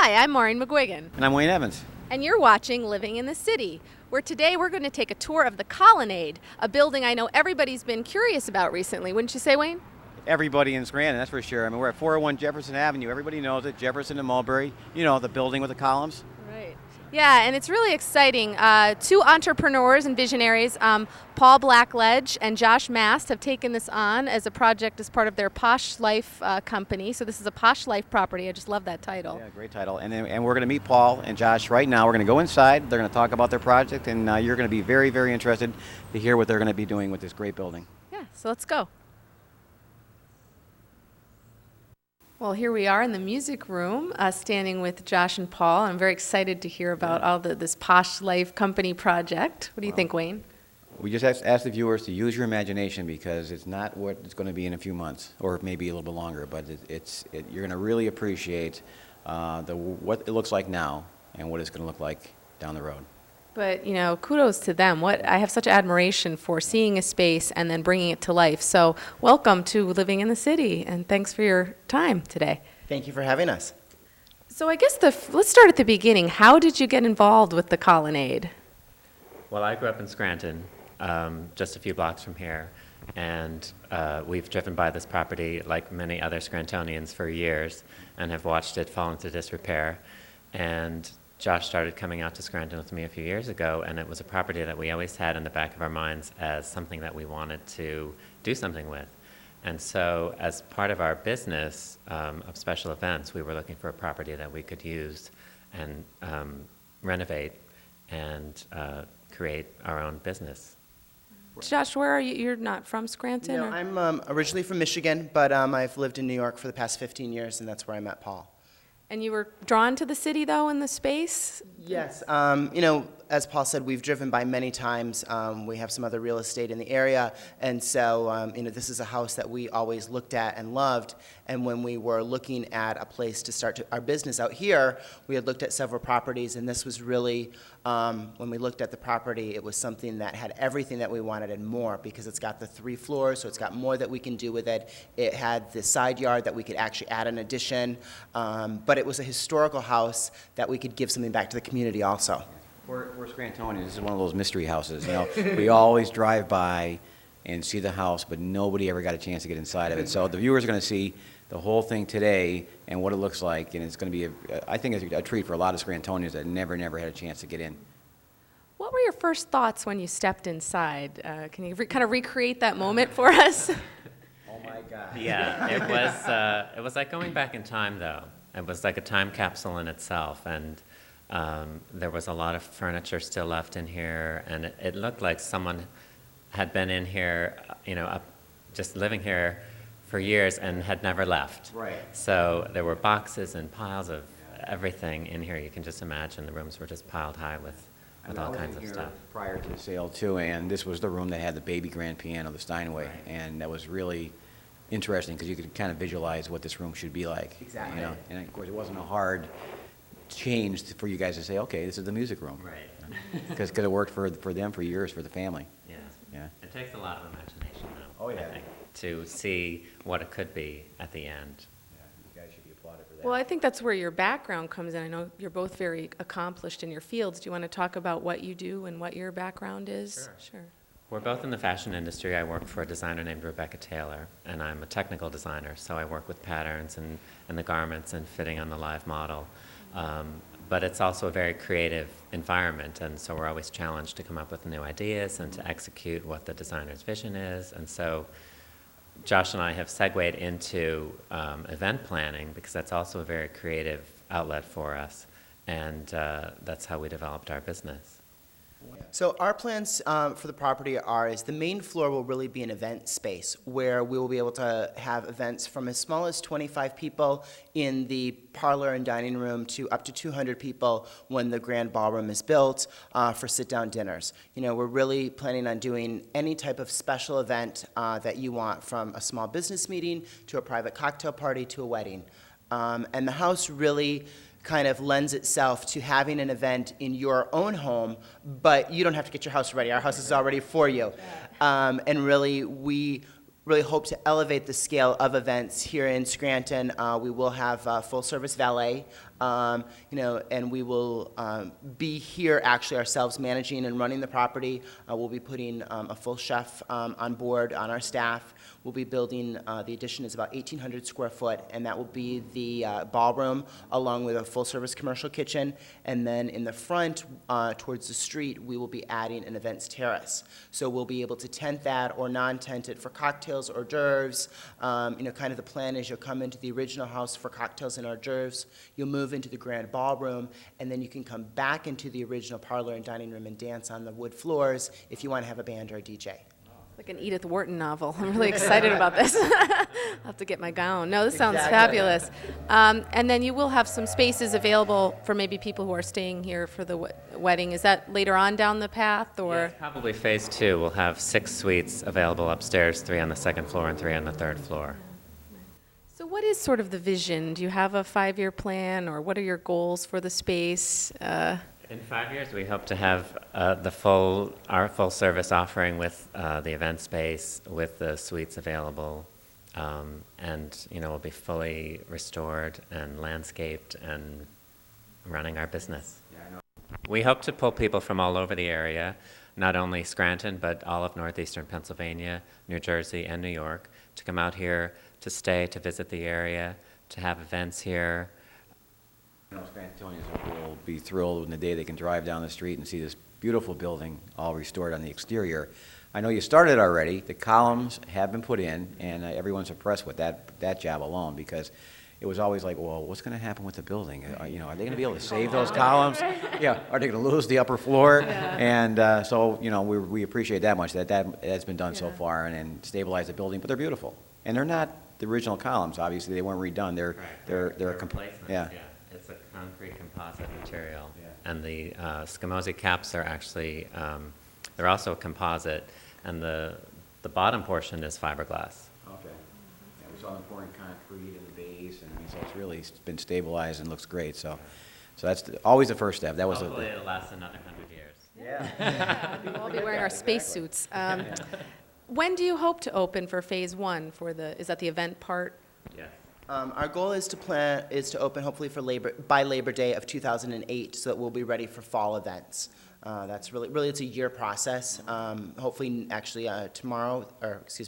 Hi, I'm Maureen McGuigan, And I'm Wayne Evans. and you're watching Living in the City, where today we're going to take a tour of the Colonnade, a building I know everybody's been curious about recently. Wouldn't you say, Wayne? Everybody in Scranton, that's for sure. I mean, we're at 401 Jefferson Avenue. Everybody knows it. Jefferson and Mulberry. You know, the building with the columns. Right. Yeah, and it's really exciting. Two entrepreneurs and visionaries, Paul Blackledge and Josh Mast, have taken this on as a project as part of their Posh Life company. So this is a Posh Life property. I just love that title. Yeah, great title. And we're going to meet Paul and Josh right now. We're going to go inside. They're going to talk about their project, and you're going to be very, very interested to hear what they're going to be doing with this great building. Yeah, so let's go. Well, here we are in the music room, standing with Josh and Paul. I'm very excited to hear about all this Posh Life company project. What do you think, Wayne? We just ask the viewers to use your imagination because it's not what it's going to be in a few months, or maybe a little bit longer. But you're going to really appreciate what it looks like now and what it's going to look like down the road. But, you know, kudos to them. I have such admiration for seeing a space and then bringing it to life. So welcome to Living in the City, and thanks for your time today. Thank you for having us. So I guess let's start at the beginning. How did you get involved with the Colonnade? Well, I grew up in Scranton, just a few blocks from here, and we've driven by this property like many other Scrantonians for years and have watched it fall into disrepair. And Josh started coming out to Scranton with me a few years ago, and it was a property that we always had in the back of our minds as something that we wanted to do something with. And so as part of our business of special events, we were looking for a property that we could use and renovate and create our own business. Josh, where are you? You're not from Scranton? No, or? I'm originally from Michigan, but I've lived in New York for the past 15 years, and that's where I met Paul. And you were drawn to the city, though, in the space? Yes. As Paul said, we've driven by many times. We have some other real estate in the area, and so this is a house that we always looked at and loved. And when we were looking at a place to start our business out here, we had looked at several properties, and this was really, when we looked at the property, it was something that had everything that we wanted and more, because it's got the 3 floors, so it's got more that we can do with it. It had the side yard that we could actually add an addition, but it was a historical house that we could give something back to the community also. We're Scrantonians. This is one of those mystery houses. We always drive by and see the house, but nobody ever got a chance to get inside of it. So the viewers are going to see the whole thing today and what it looks like, and it's going to be, I think, it's a treat for a lot of Scrantonians that never had a chance to get in. What were your first thoughts when you stepped inside? Can you kind of recreate that moment for us? Oh my God. Yeah, it was like going back in time, though. It was like a time capsule in itself, and there was a lot of furniture still left in here, and it looked like someone had been in here, just living here for years and had never left. Right. So there were boxes and piles of everything in here. You can just imagine the rooms were just piled high with all kinds of stuff. Prior to the sale too, and this was the room that had the baby grand piano, the Steinway, and that was really interesting because you could kind of visualize what this room should be like. Exactly. And of course it wasn't a hard change for you guys to say, okay, this is the music room. Right. Because it worked for them for years, for the family. Yeah. Yeah. It takes a lot of imagination, though. Oh, yeah. I think, to see what it could be at the end. You guys should be applauded for that. Well, I think that's where your background comes in. I know you're both very accomplished in your fields. Do you want to talk about what you do and what your background is? Sure. We're both in the fashion industry. I work for a designer named Rebecca Taylor, and I'm a technical designer, so I work with patterns and the garments and fitting on the live model. But it's also a very creative environment, and so we're always challenged to come up with new ideas and to execute what the designer's vision is. And so Josh and I have segued into event planning because that's also a very creative outlet for us, and that's how we developed our business. So our plans for the property is the main floor will really be an event space where we will be able to have events from as small as 25 people in the parlor and dining room to up to 200 people when the grand ballroom is built for sit-down dinners. We're really planning on doing any type of special event that you want, from a small business meeting to a private cocktail party to a wedding. And the house really kind of lends itself to having an event in your own home, but you don't have to get your house ready. Our house is already for you. And really, we really hope to elevate the scale of events here in Scranton. We will have full-service valet And we will be here actually ourselves managing and running the property. We'll be putting a full chef on board on our staff. We'll be building, the addition is about 1,800 square foot, and that will be the ballroom along with a full-service commercial kitchen. And then in the front, towards the street, we will be adding an events terrace. So we'll be able to tent that or non-tent it for cocktails, hors d'oeuvres. Kind of the plan is you'll come into the original house for cocktails and hors d'oeuvres. You'll move into the grand ballroom, and then you can come back into the original parlor and dining room and dance on the wood floors if you want to have a band or a DJ. Like an Edith Wharton novel. I'm really excited about this. I'll have to get my gown. No, this sounds fabulous. And then you will have some spaces available for maybe people who are staying here for the wedding. Is that later on down the path, or? Yes, probably phase 2. We'll have 6 suites available upstairs, 3 on the 2nd floor and 3 on the 3rd floor. So what is sort of the vision? Do you have a 5-year plan, or what are your goals for the space? In 5 years, we hope to have our full service offering with the event space, with the suites available, and we'll be fully restored and landscaped and running our business. We hope to pull people from all over the area, not only Scranton, but all of northeastern Pennsylvania, New Jersey, and New York, to come out here to stay, to visit the area, to have events here. Scrantonians will be thrilled when the day they can drive down the street and see this beautiful building all restored on the exterior. I know you started already. The columns have been put in, and everyone's impressed with that job alone, because it was always like, well, what's going to happen with the building? Are they going to be able to save those columns? Yeah, are they going to lose the upper floor? Yeah. And so we appreciate that much that's been done so far and stabilize the building. But they're beautiful, and they're not the original columns. Obviously, they weren't redone. They're replacements. Yeah. It's a concrete composite material, and the Scamozzi caps are actually they're also a composite, and the bottom portion is fiberglass. Okay. Yeah, we saw them pouring concrete in the base, and so it's really been stabilized and looks great. So that's always the first step. That was hopefully it'll last another 100 years. Yeah. We'll all be wearing our space suits. When do you hope to open for phase 1? Is that the event part? Yes. Our goal is to open hopefully by Labor Day of 2008, so that we'll be ready for fall events. That's really it's a year process. Hopefully, actually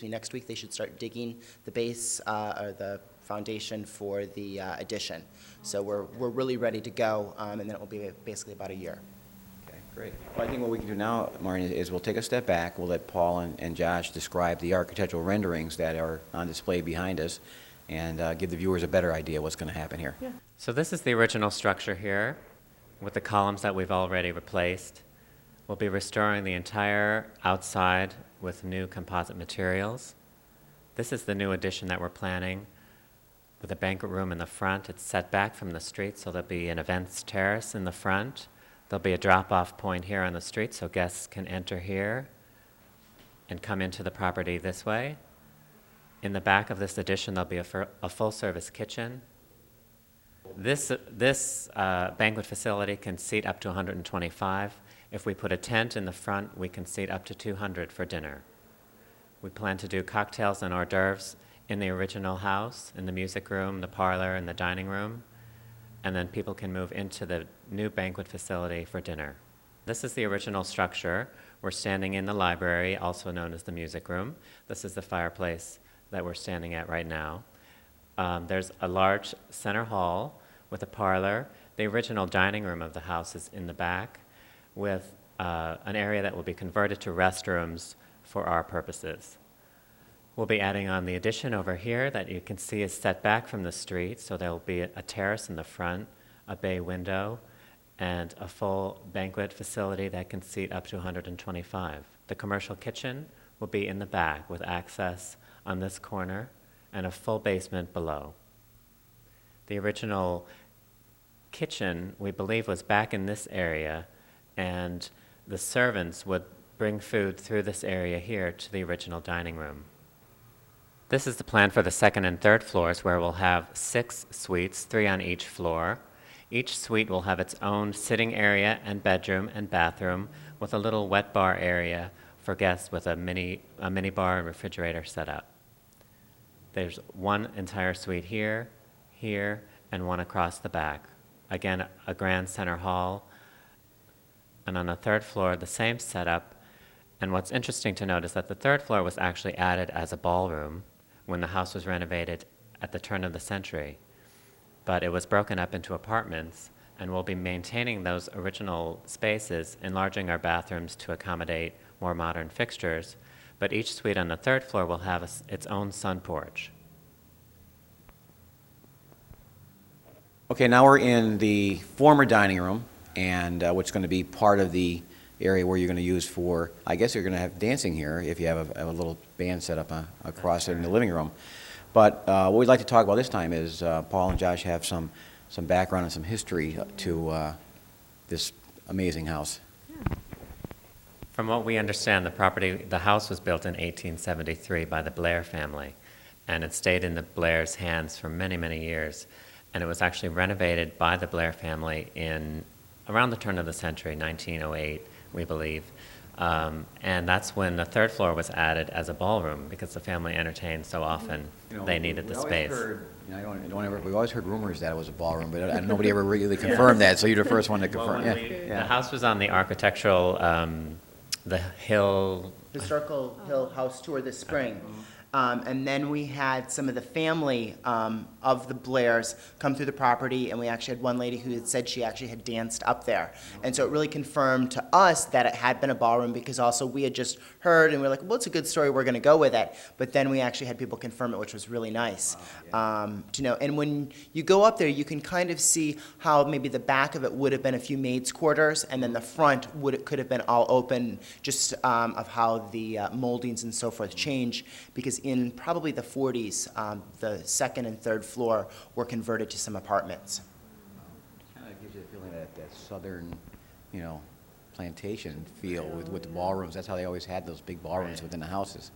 next week they should start digging the base or the foundation for the addition. So we're really ready to go, and then it will be basically about a year. Okay, great. Well, I think what we can do now, Maureen, is we'll take a step back. We'll let Paul and Josh describe the architectural renderings that are on display behind us, and give the viewers a better idea what's going to happen here. Yeah. So this is the original structure here, with the columns that we've already replaced. We'll be restoring the entire outside with new composite materials. This is the new addition that we're planning, with a banquet room in the front. It's set back from the street, so there'll be an events terrace in the front. There'll be a drop-off point here on the street, so guests can enter here and come into the property this way. In the back of this addition, there'll be a full-service kitchen. This banquet facility can seat up to 125. If we put a tent in the front, we can seat up to 200 for dinner. We plan to do cocktails and hors d'oeuvres in the original house, in the music room, the parlor, and the dining room, and then people can move into the new banquet facility for dinner. This is the original structure. We're standing in the library, also known as the music room. This is the fireplace that we're standing at right now. There's a large center hall with a parlor. The original dining room of the house is in the back, with an area that will be converted to restrooms for our purposes. We'll be adding on the addition over here that you can see is set back from the street, so there will be a terrace in the front, a bay window, and a full banquet facility that can seat up to 125. The commercial kitchen will be in the back with access on this corner and a full basement below. The original kitchen, we believe, was back in this area, and the servants would bring food through this area here to the original dining room. This is the plan for the 2nd and 3rd floors, where we'll have 6 suites, 3 on each floor. Each suite will have its own sitting area and bedroom and bathroom, with a little wet bar area for guests with a mini bar and refrigerator set up. There's one entire suite here, and one across the back again, a grand center hall. And on the third floor, the same setup. And what's interesting to note is that the third floor was actually added as a ballroom when the house was renovated at the turn of the century. But it was broken up into apartments, and we'll be maintaining those original spaces, enlarging our bathrooms to accommodate more modern fixtures. But each suite on the third floor will have its own sun porch. Okay, now we're in the former dining room, and which is going to be part of the area where you're going to use for, I guess you're going to have dancing here if you have a little band set up across in the living room. But what we'd like to talk about this time is Paul and Josh have some background and some history to this amazing house. From what we understand, the house was built in 1873 by the Blair family, and it stayed in the Blair's hands for many, many years. And it was actually renovated by the Blair family in around the turn of the century, 1908, we believe. And that's when the third floor was added as a ballroom, because the family entertained so often, they needed the space. We always heard rumors that it was a ballroom, but nobody ever really confirmed that, so you're the first one to confirm. Well, the house was on the architectural, the hill. Historical Hill House Tour this spring. And then we had some of the family of the Blairs come through the property, and we actually had one lady who had said she actually had danced up there. And so it really confirmed to us that it had been a ballroom, because also we had just heard, and we were like, well, it's a good story, we're going to go with it. But then we actually had people confirm it, which was really nice to know. And when you go up there, you can kind of see how maybe the back of it would have been a few maids' quarters, and then the front could have been all open, just of how the moldings and so forth change, because in probably the 40s, the second and third floor were converted to some apartments. Kind of gives you the feeling that southern, plantation feel with the ballrooms. That's how they always had those big ballrooms within the houses.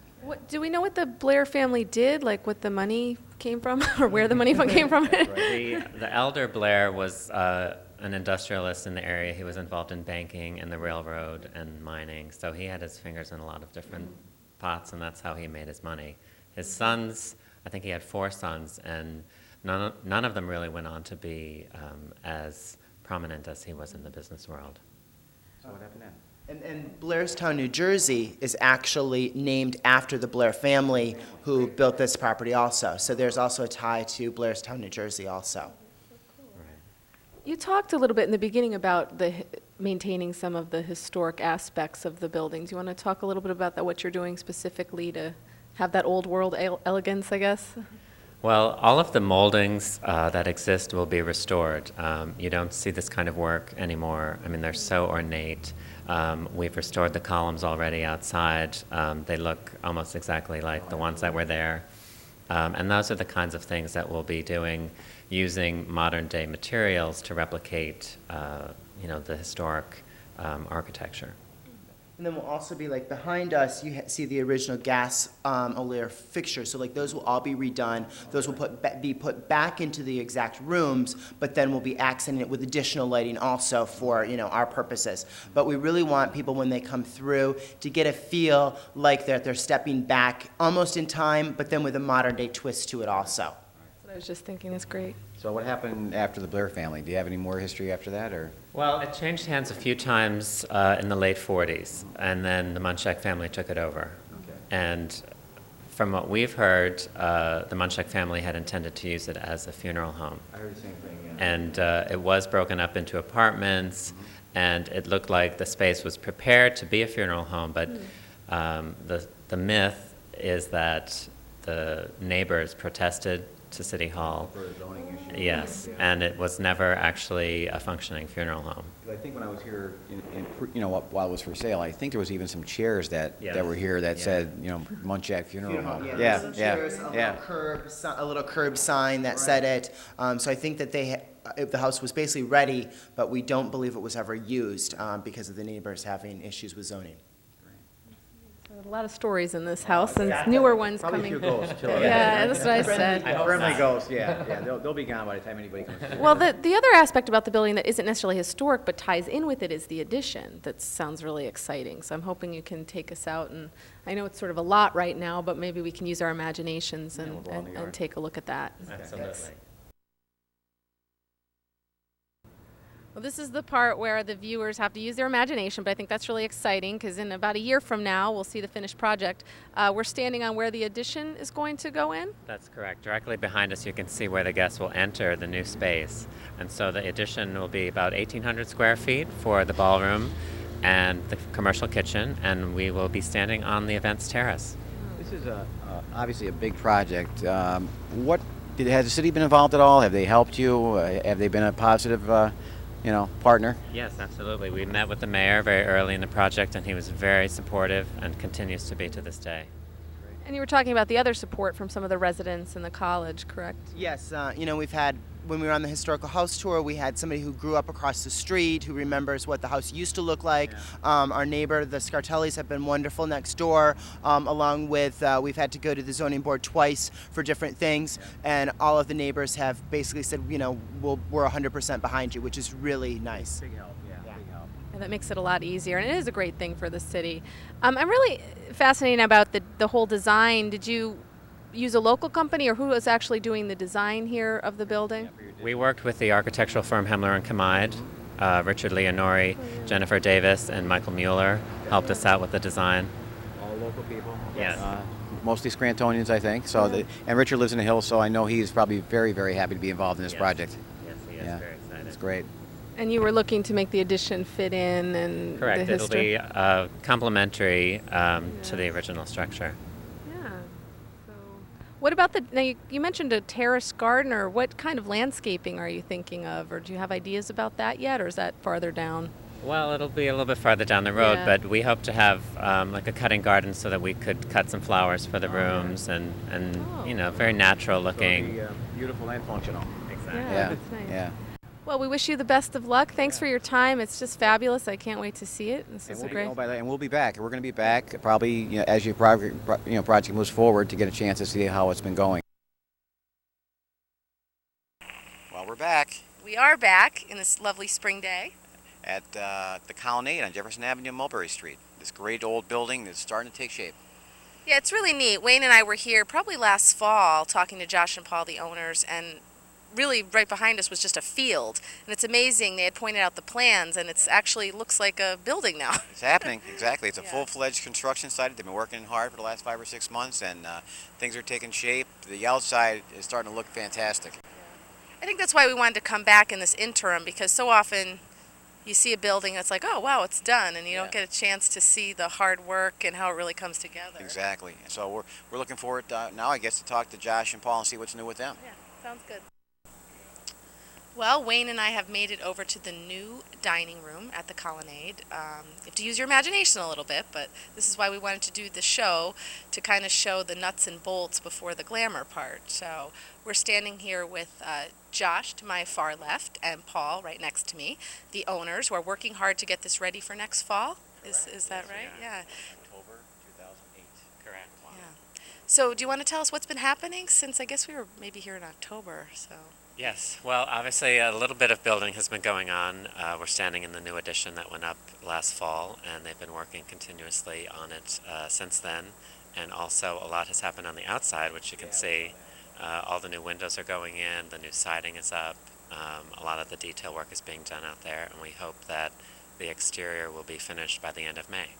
Do we know what the Blair family did, like what the money came from, or where the money came from? The elder Blair was an industrialist in the area. He was involved in banking and the railroad and mining, so he had his fingers in a lot of different pots, and that's how he made his money. His sons, I think he had 4 sons, and none of them really went on to be as prominent as he was in the business world. So what happened then? And Blairstown, New Jersey is actually named after the Blair family who built this property also. So there's also a tie to Blairstown, New Jersey also. You talked a little bit in the beginning about maintaining some of the historic aspects of the buildings. You want to talk a little bit about that, what you're doing specifically to have that old world elegance, I guess? Well, all of the moldings that exist will be restored. You don't see this kind of work anymore. I mean, they're so ornate. We've restored the columns already outside. They look almost exactly like the ones that were there. And those are the kinds of things that we'll be doing, using modern-day materials to replicate, the historic architecture. And then we'll also be like behind us, you see the original gas O'Lear fixtures. So like those will all be redone. Those will be put back into the exact rooms, but then we'll be accenting it with additional lighting also for our purposes. But we really want people when they come through to get a feel like they're stepping back almost in time, but then with a modern day twist to it also. That's what I was just thinking. That's great. So what happened after the Blair family? Do you have any more history after that, or? Well, it changed hands a few times in the late 40s, and then the Munchak family took it over. Okay. And from what we've heard, the Munchak family had intended to use it as a funeral home. I heard the same thing, yeah. And it was broken up into apartments, and it looked like the space was prepared to be a funeral home, but the myth is that the neighbors protested to City Hall. For a zoning issue. Yes, and it was never actually a functioning funeral home. I think when I was here, while it was for sale, I think there was even some chairs that were here that said, Munchak Funeral Home. Some chairs, a little curb sign that said it. So I think that the house was basically ready, but we don't believe it was ever used because of the neighbors having issues with zoning. A lot of stories in this house, and newer ones Probably coming. a few ghosts, too. Yeah, that's what I said. Friendly ghosts, yeah. They'll be gone by the time anybody comes through. Well, the other aspect about the building that isn't necessarily historic but ties in with it is the addition. That sounds really exciting. So I'm hoping you can take us out, and I know it's sort of a lot right now, but maybe we can use our imaginations we'll go in the yard. and take a look at that. Absolutely. Well, this is the part where the viewers have to use their imagination, but I think that's really exciting because in about a year from now, we'll see the finished project. We're standing on where the addition is going to go in. That's correct. Directly behind us, you can see where the guests will enter the new space. And so the addition will be about 1,800 square feet for the ballroom and the commercial kitchen, and we will be standing on the events terrace. This is obviously a big project. Has the city been involved at all? Have they helped you? Have they been a positive, partner? Yes, absolutely. We met with the mayor very early in the project, and he was very supportive and continues to be to this day. And you were talking about the other support from some of the residents in the college, correct? Yes, we've had, when we were on the historical house tour, we had somebody who grew up across the street who remembers what the house used to look like. Our neighbor, the Scartellis, have been wonderful next door, along with, we've had to go to the zoning board twice for different things, and all of the neighbors have basically said, we're 100% behind you, which is really nice. Big help, big help. And that makes it a lot easier, and it is a great thing for the city. I'm really fascinated about the whole design. Did you use a local company, or who was actually doing the design here of the building? We worked with the architectural firm Hemler and Colonnade. Richard Leonori, Jennifer Davis, and Michael Mueller helped us out with the design. All local people. Yes. Mostly Scrantonians, I think. And Richard lives in the hills, so I know he's probably very, very happy to be involved in this project. Yes, he is very excited. It's great. And you were looking to make the addition fit in and Correct. the It'll history? be complementary to the original structure. Yeah. So, what about now you mentioned a terrace garden, or what kind of landscaping are you thinking of, or do you have ideas about that yet, or is that farther down? Well, it'll be a little bit farther down the road, Yeah. but we hope to have like a cutting garden so that we could cut some flowers for the rooms and very natural looking. Beautiful and functional. Exactly. Yeah, Yeah, that's nice. yeah. Well, we wish you the best of luck. Thanks for your time. It's just fabulous. I can't wait to see it. This is a great. And we'll be back. We're going to be back probably as your project moves forward to get a chance to see how it's been going. Well, we're back We are back in this lovely spring day. at the Colonnade on Jefferson Avenue and Mulberry Street. This great old building that's starting to take shape. Yeah, it's really neat. Wayne and I were here probably last fall talking to Josh and Paul, the owners, and really right behind us was just a field. And it's amazing. They had pointed out the plans, and it's actually looks like a building now. It's happening, exactly. It's a Yeah. full-fledged construction site. They've been working hard for the last 5 or 6 months, and things are taking shape. The outside is starting to look fantastic. I think that's why we wanted to come back in this interim, because so often you see a building that's like, oh, wow, it's done, and you don't Yeah. get a chance to see the hard work and how it really comes together. Exactly. So we're looking forward now, I guess, to talk to Josh and Paul and see what's new with them. Yeah, sounds good. Well, Wayne and I have made it over to the new dining room at the Colonnade. You have to use your imagination a little bit, but this is why we wanted to do the show, to kind of show the nuts and bolts before the glamour part. So we're standing here with Josh to my far left and Paul right next to me, the owners who are working hard to get this ready for next fall. Is that right? Yeah. October 2008. Correct. Yeah. So do you want to tell us what's been happening since I guess we were maybe here in October? So. Yes. Well, obviously, a little bit of building has been going on. We're standing in the new addition that went up last fall, and they've been working continuously on it since then. And also, a lot has happened on the outside, which you can see. All the new windows are going in, the new siding is up, a lot of the detail work is being done out there, and we hope that the exterior will be finished by the end of May.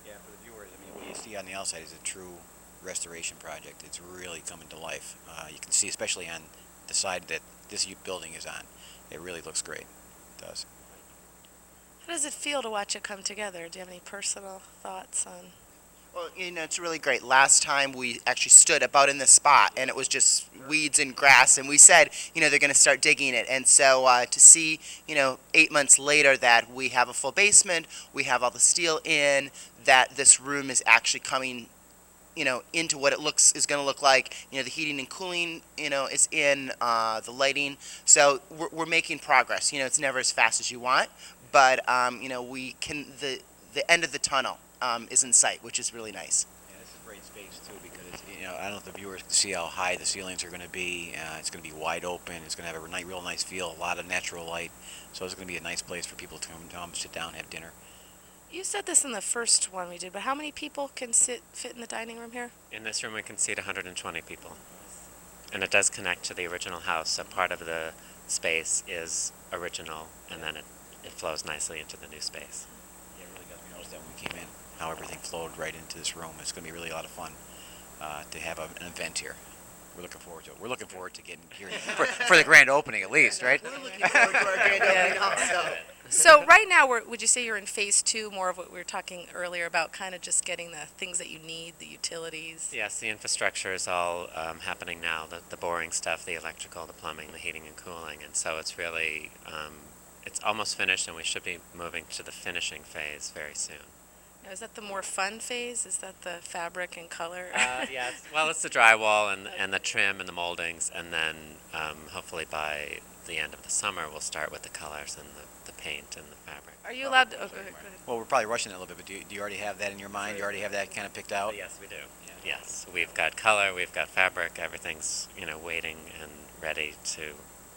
Yeah, for the viewers, what you see on the outside is a true restoration project. It's really coming to life. You can see, especially on the side that this building is on, it really looks great. It does. How does it feel to watch it come together? Do you have any personal thoughts on? Well, it's really great. Last time we actually stood about in this spot, and it was just weeds and grass, and we said, they're going to start digging it. And so to see, 8 months later that we have a full basement, we have all the steel in, that this room is actually coming into what it is going to look like. The heating and cooling, is in, the lighting. So we're making progress. It's never as fast as you want, but we can. The end of the tunnel is in sight, which is really nice. Yeah, this is a great space too because it's, I don't know if the viewers can see how high the ceilings are going to be. It's going to be wide open. It's going to have a real nice feel, a lot of natural light. So it's going to be a nice place for people to come sit down and have dinner. You said this in the first one we did, but how many people can fit in the dining room here? In this room, we can seat 120 people. And it does connect to the original house, so part of the space is original, and then it flows nicely into the new space. Yeah, it really does. We noticed that when we came in, how everything flowed right into this room. It's going to be really a lot of fun to have an event here. We're looking forward to it. We're looking forward to getting here for the grand opening, at least, right? We're looking forward to our grand opening also. So right now, would you say you're in phase 2, more of what we were talking earlier about, kind of just getting the things that you need, the utilities? Yes, the infrastructure is all happening now, the boring stuff, the electrical, the plumbing, the heating and cooling, and so it's really, it's almost finished, and we should be moving to the finishing phase very soon. Now, is that the more fun phase? Is that the fabric and color? Yeah, well, it's the drywall and the trim and the moldings, and then hopefully by the end of the summer we'll start with the colors and the paint and the fabric. Are you allowed to? Oh, go ahead. Well, we're probably rushing it a little bit, but do you already have that in your mind? You already have that kind of picked out? Yes, we do. Yes, we've got color, we've got fabric, everything's waiting and ready to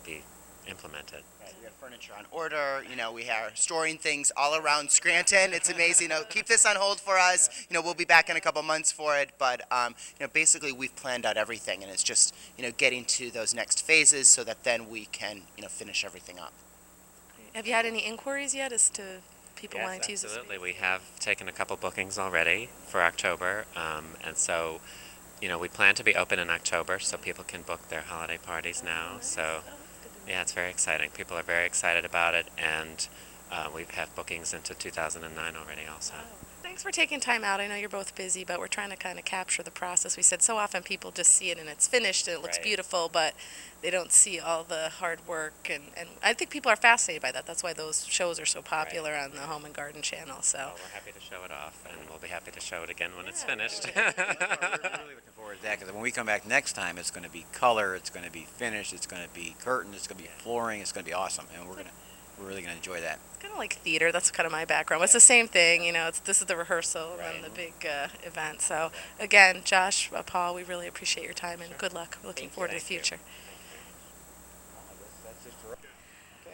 be implemented. Right, we have furniture on order. We are storing things all around Scranton. It's amazing. Keep this on hold for us. We'll be back in a couple months for it. But basically, we've planned out everything, and it's just getting to those next phases so that then we can finish everything up. Have you had any inquiries yet as to people wanting to use this? Absolutely. We have taken a couple bookings already for October, and so we plan to be open in October, so people can book their holiday parties now. So. Yeah, it's very exciting. People are very excited about it, and we have bookings into 2009 already also. Thanks for taking time out. I know you're both busy, but we're trying to kind of capture the process. We said so often people just see it and it's finished and it looks beautiful, but they don't see all the hard work. And I think people are fascinated by that. That's why those shows are so popular on the Home and Garden channel. So we're happy to show it off, and we'll be happy to show it again when it's finished. We're really looking forward to that, because when we come back next time, it's going to be color, it's going to be finished, it's going to be curtain, it's going to be flooring, it's going to be awesome, and we're really going to enjoy that. It's kind of like theater. That's kind of my background. It's the same thing, this is the rehearsal and then the big event. So again, Josh, Paul, we really appreciate your time and good luck. We're looking forward to the future.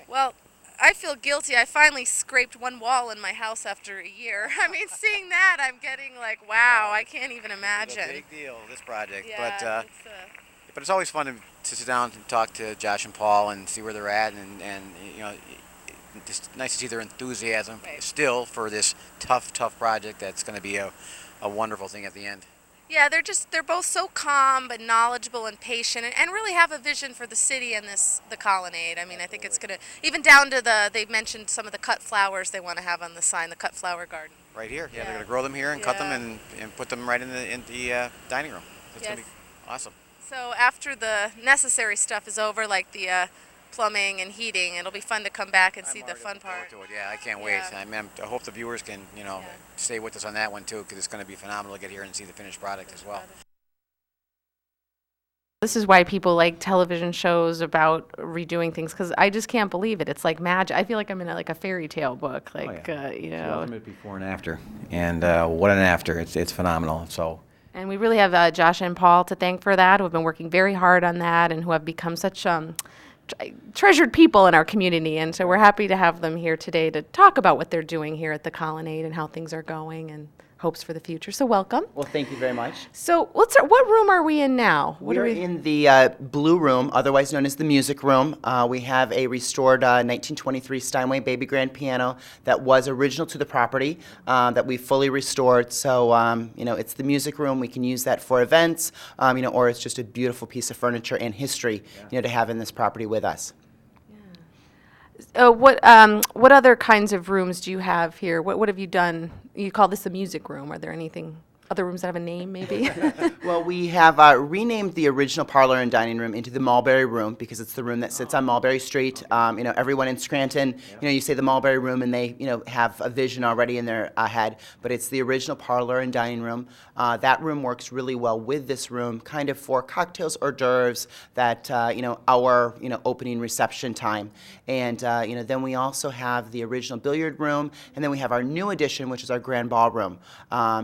Well, I feel guilty. I finally scraped one wall in my house after a year. I mean, seeing that, I'm getting like, wow, I can't even imagine. It's a big deal, this project. Yeah, But it's always fun to sit down and talk to Josh and Paul and see where they're at, and it's nice to see their enthusiasm still for this tough project that's going to be a wonderful thing at the end. Yeah, they're both so calm but knowledgeable and patient, and really have a vision for the city and the Colonnade. I mean, I think it's going to, even down to they've mentioned some of the cut flowers they want to have on the sign, the cut flower garden. Right here. Yeah, they're going to grow them here and cut them and put them right in the dining room. It's going to be awesome. So after the necessary stuff is over, like the plumbing and heating, it'll be fun to come back and see the fun part. Yeah, I can't wait. I hope the viewers can, stay with us on that one too, because it's going to be phenomenal to get here and see the finished product as well. This is why people like television shows about redoing things, because I just can't believe it. It's like magic. I feel like I'm in a fairy tale book, like It's the ultimate before and after, and what an after! It's phenomenal. So. And we really have Josh and Paul to thank for that, who have been working very hard on that and who have become such treasured people in our community. And so we're happy to have them here today to talk about what they're doing here at the Colonnade and how things are going and hopes for the future. So welcome. Well, thank you very much. So what room are we in now? We're in the blue room, otherwise known as the music room. We have a restored 1923 Steinway baby grand piano that was original to the property that we fully restored. So, it's the music room. We can use that for events, or it's just a beautiful piece of furniture and history, to have in this property with us. What other kinds of rooms do you have here? What have you done? You call this the music room. Are there other rooms that have a name, maybe? Well, we have renamed the original parlor and dining room into the Mulberry Room because it's the room that sits on Mulberry Street. Everyone in Scranton, you say the Mulberry Room and they, have a vision already in their head, but it's the original parlor and dining room. That room works really well with this room, kind of for cocktails, hors d'oeuvres, that, our, opening reception time. And, then we also have the original billiard room, and then we have our new addition, which is our grand ballroom.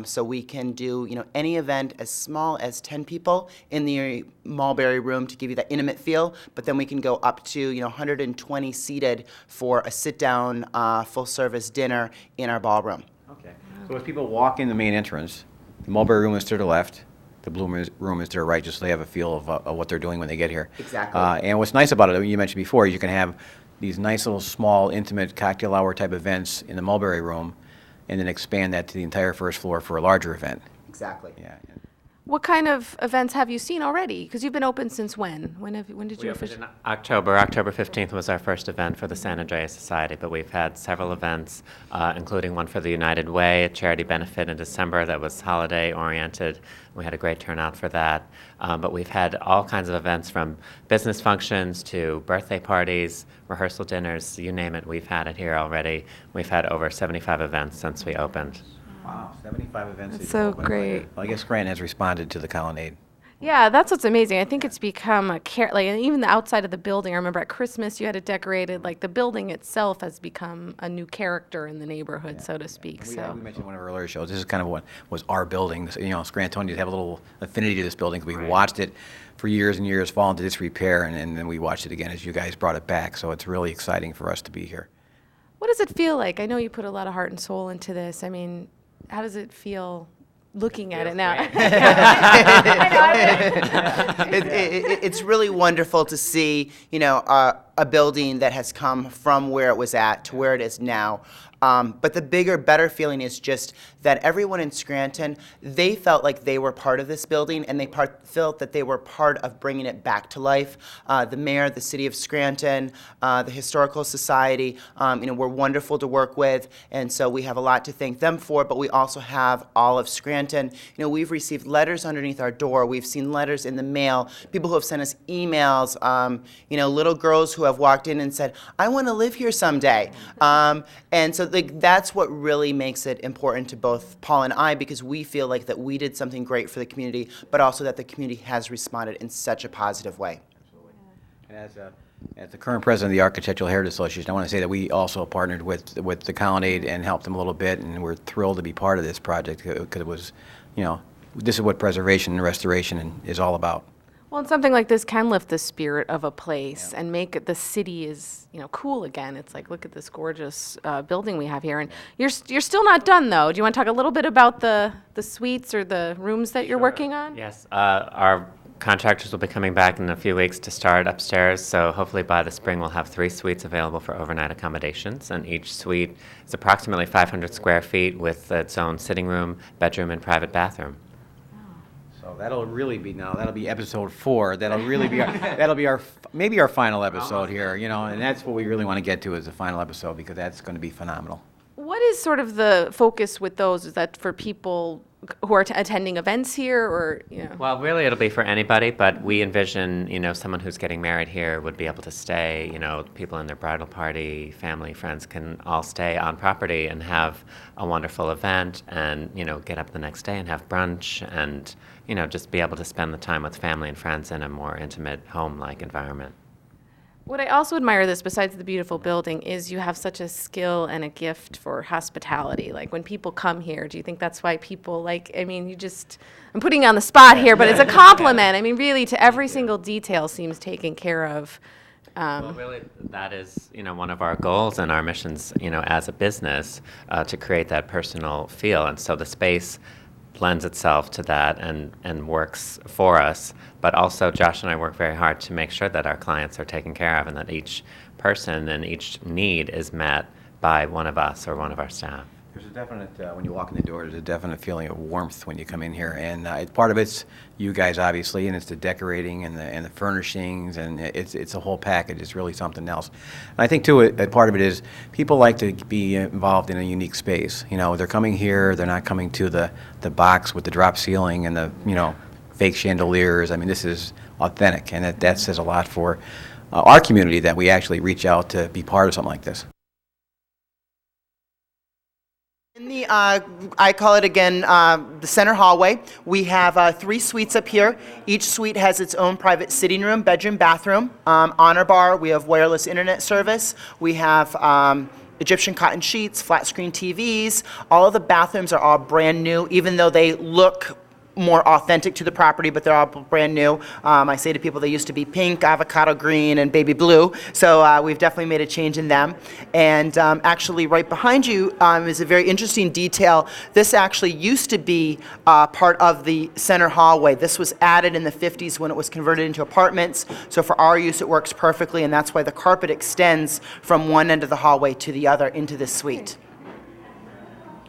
So we can do, any event as small as 10 people in the Mulberry Room to give you that intimate feel, but then we can go up to, 120 seated for a sit-down, full-service dinner in our ballroom. Okay. So as people walk in the main entrance, the Mulberry Room is to the left, the room is to their right, just so they have a feel of what they're doing when they get here. Exactly. And what's nice about it, you mentioned before, is you can have these nice little small, intimate cocktail hour type events in the Mulberry Room, and then expand that to the entire first floor for a larger event. Exactly. Yeah. What kind of events have you seen already? Because you've been open since when? When did We you opened officially? in October. October 15th was our first event for the San Andreas Society, but we've had several events, including one for the United Way, a charity benefit in December that was holiday-oriented. We had a great turnout for that. But we've had all kinds of events, from business functions to birthday parties, rehearsal dinners, you name it, we've had it here already. We've had over 75 events since we opened. Wow, 75 events. That's that you've so opened. great. Well, I guess Scranton has responded to the Colonnade. Yeah, that's what's amazing. I think it's become like, and even the outside of the building. I remember at Christmas you had it decorated. Like the building itself has become a new character in the neighborhood, so to speak. We So. mentioned one of our earlier shows. This is kind of what was our building. You know, Scrantonians have a little affinity to this building. We watched it for years and years fall into disrepair, and then we watched it again as you guys brought it back. So it's really exciting for us to be here. What does it feel like? I know you put a lot of heart and soul into this. I mean, how does it feel looking at it now? It's really wonderful to see, a building that has come from where it was at to where it is now. But the bigger, better feeling is just that everyone in Scranton, they felt like they were part of this building, and they felt that they were part of bringing it back to life. The mayor, the city of Scranton, the Historical Society, were wonderful to work with, and so we have a lot to thank them for, but we also have all of Scranton. We've received letters underneath our door. We've seen letters in the mail, people who have sent us emails, little girls who have walked in and said, I want to live here someday. And so that's what really makes it important to both Paul and I, because we feel like that we did something great for the community, but also that the community has responded in such a positive way. And as the current president of the Architectural Heritage Association, I want to say that we also partnered with the Colonnade and helped them a little bit, and we're thrilled to be part of this project because it was, this is what preservation and restoration is all about. Well, and something like this can lift the spirit of a place and make it, the city is, cool again. It's like, look at this gorgeous building we have here. And you're still not done, though. Do you want to talk a little bit about the suites or the rooms that you're working on? Yes, our contractors will be coming back in a few weeks to start upstairs, so hopefully by the spring we'll have 3 suites available for overnight accommodations, and each suite is approximately 500 square feet with its own sitting room, bedroom, and private bathroom. So that'll be episode 4. That'll be maybe our final episode here, and that's what we really want to get to, is the final episode, because that's going to be phenomenal. What is sort of the focus with those? Is that for people who are attending events here, or, Well, really, it'll be for anybody, but we envision, someone who's getting married here would be able to stay, people in their bridal party, family, friends can all stay on property and have a wonderful event and, get up the next day and have brunch and, just be able to spend the time with family and friends in a more intimate, home-like environment. What I also admire this, besides the beautiful building, is you have such a skill and a gift for hospitality. Like, when people come here, do you think that's why people I'm putting you on the spot here, but it's a compliment. I mean, really, to every single detail seems taken care of. Well, really, that is, one of our goals and our missions, as a business, to create that personal feel. And so the space lends itself to that and works for us. But also, Josh and I work very hard to make sure that our clients are taken care of and that each person and each need is met by one of us or one of our staff. There's a definite, when you walk in the door, there's a definite feeling of warmth when you come in here, and part of it's you guys, obviously, and it's the decorating and the furnishings, and it's a whole package. It's really something else. And I think, too, a part of it is people like to be involved in a unique space. They're coming here, they're not coming to the box with the drop ceiling and the, fake chandeliers. I mean, this is authentic, and that says a lot for our community, that we actually reach out to be part of something like this. In the, I call it again, the center hallway, we have 3 suites up here. Each suite has its own private sitting room, bedroom, bathroom, honor bar. We have wireless internet service. We have Egyptian cotton sheets, flat screen TVs. All of the bathrooms are all brand new, even though they look more authentic to the property, but they're all brand new. I say to people they used to be pink, avocado green, and baby blue. So we've definitely made a change in them. And actually right behind you is a very interesting detail. This actually used to be part of the center hallway. This was added in the 50s when it was converted into apartments. So for our use it works perfectly, and that's why the carpet extends from one end of the hallway to the other into this suite.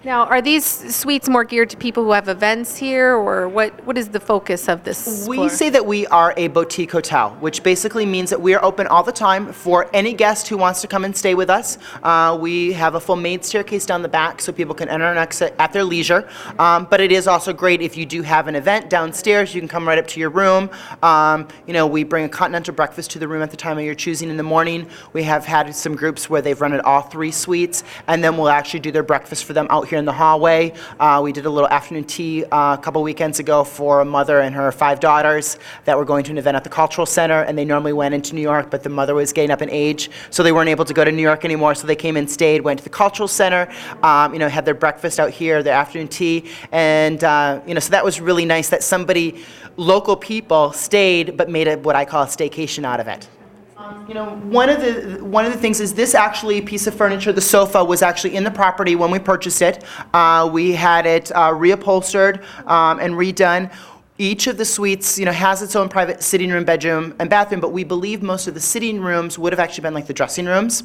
Now, are these suites more geared to people who have events here, or what is the focus of this We floor? say that we are a boutique hotel, which basically means that we are open all the time for any guest who wants to come and stay with us. We have a full maid staircase down the back so people can enter and exit at their leisure. But it is also great if you do have an event downstairs, you can come right up to your room. We bring a continental breakfast to the room at the time of your choosing in the morning. We have had some groups where they've rented all 3 suites, and then we'll actually do their breakfast for them out here in the hallway. We did a little afternoon tea a couple weekends ago for a mother and her 5 daughters that were going to an event at the Cultural Center, and they normally went into New York, but the mother was getting up in age, so they weren't able to go to New York anymore, so they came and stayed, went to the Cultural Center, had their breakfast out here, their afternoon tea, and so that was really nice that local people stayed but made what I call a staycation out of it. One of the things is this actually piece of furniture, the sofa, was actually in the property when we purchased it. We had it reupholstered and redone. Each of the suites, has its own private sitting room, bedroom, and bathroom, but we believe most of the sitting rooms would have actually been like the dressing rooms.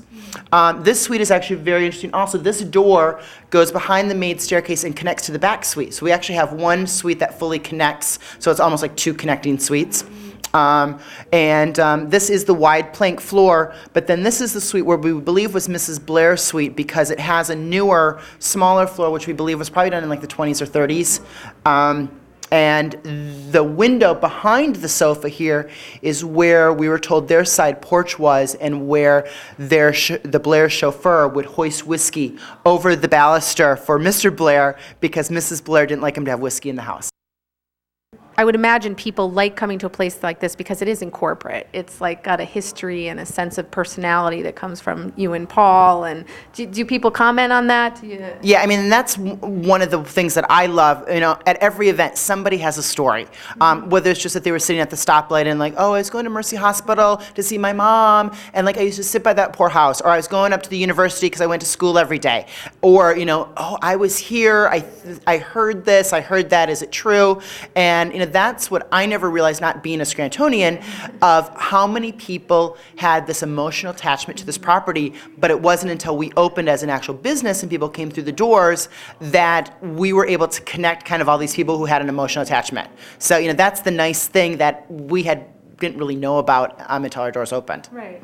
This suite is actually very interesting. Also, this door goes behind the maid staircase and connects to the back suite. So we actually have one suite that fully connects, so it's almost like 2 connecting suites. This is the wide plank floor, but then this is the suite where we believe was Mrs. Blair's suite because it has a newer, smaller floor, which we believe was probably done in like the 20s or 30s. And the window behind the sofa here is where we were told their side porch was, and where the Blair chauffeur would hoist whiskey over the baluster for Mr. Blair because Mrs. Blair didn't like him to have whiskey in the house. I would imagine people like coming to a place like this because it isn't corporate. It's like got a history and a sense of personality that comes from you and Paul. And do people comment on that? Yeah, that's one of the things that I love. At every event, somebody has a story. Whether it's just that they were sitting at the stoplight and like, oh, I was going to Mercy Hospital to see my mom, and like I used to sit by that poor house, or I was going up to the university because I went to school every day, or oh, I was here, I heard this, I heard that, is it true? And that's what I never realized, not being a Scrantonian, of how many people had this emotional attachment to this property, but it wasn't until we opened as an actual business and people came through the doors that we were able to connect kind of all these people who had an emotional attachment. So, that's the nice thing that we didn't really know about until our doors opened. Right.